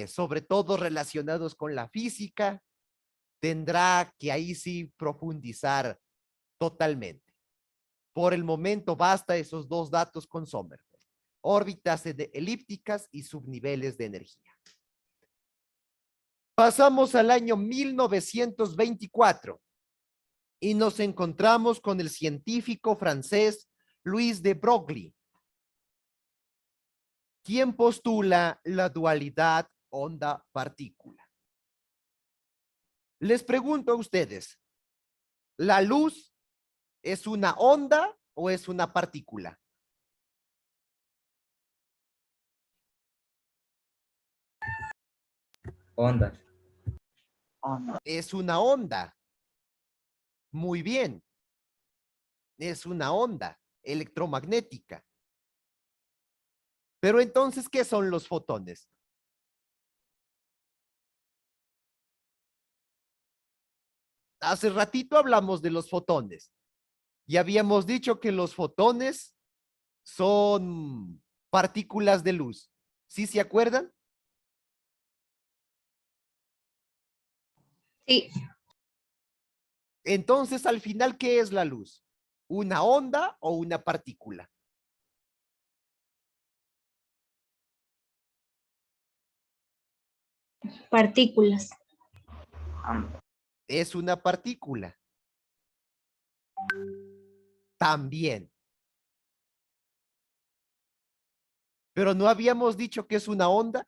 sobre todo relacionados con la física, tendrá que ahí sí profundizar totalmente. Por el momento basta esos 2 datos con Sommerfeld. Órbitas elípticas y subniveles de energía. Pasamos al año 1924 y nos encontramos con el científico francés Louis de Broglie, quien postula la dualidad onda-partícula. Les pregunto a ustedes, ¿la luz es una onda o es una partícula? Ondas. Es una onda. Muy bien. Es una onda electromagnética. Pero entonces, ¿qué son los fotones? Hace ratito hablamos de los fotones y habíamos dicho que los fotones son partículas de luz. ¿Sí se acuerdan? Sí. Entonces, al final, ¿qué es la luz? ¿Una onda o una partícula? Partículas. Es una partícula. También. Pero ¿no habíamos dicho que es una onda?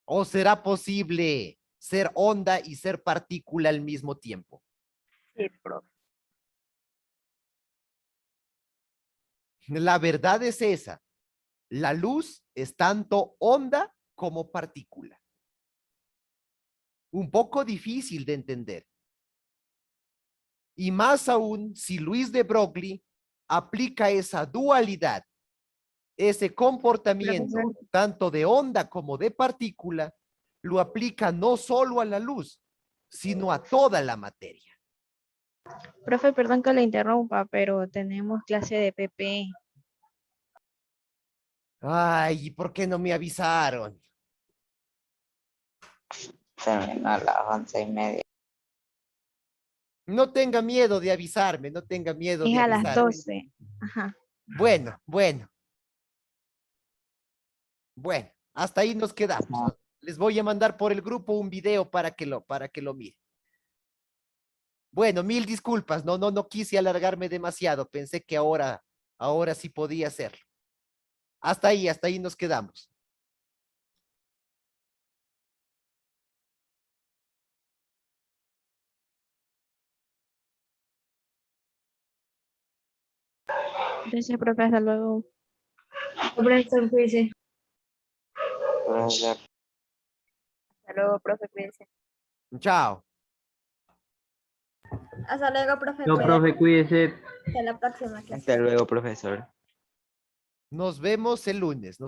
¿O será posible ser onda y ser partícula al mismo tiempo? Sí, profe. La verdad es esa. La luz es tanto onda como partícula. Un poco difícil de entender. Y más aún si Luis de Broglie aplica esa dualidad, ese comportamiento, Profesor. tanto de onda como de partícula, lo aplica no solo a la luz, sino a toda la materia. Profe, perdón que le interrumpa, pero tenemos clase de PP. Ay, ¿y por qué no me avisaron? Termina a las 11:30. No tenga miedo de avisarme, no tenga miedo Es de a las avisarme. 12. Ajá. Bueno, bueno. Bueno, hasta ahí nos quedamos. Ajá. Les voy a mandar por el grupo un video para que lo miren. Bueno, mil disculpas, no quise alargarme demasiado. Pensé que ahora sí podía hacerlo. Hasta ahí nos quedamos. Gracias, profe. Hasta luego. Profesor, cuídese. Profesor, Hasta luego, profe, cuídense. Chao. Hasta luego, profe. No, profe, cuídese. Hasta la próxima clase. Hasta luego, profesor. Nos vemos el lunes.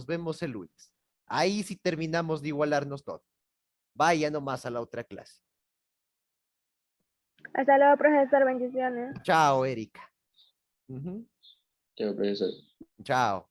Ahí sí terminamos de igualarnos todo. Vaya nomás a la otra clase. Hasta luego, profesor. Bendiciones. Chao, Erika. Ujú. Chao, profesor. Chao.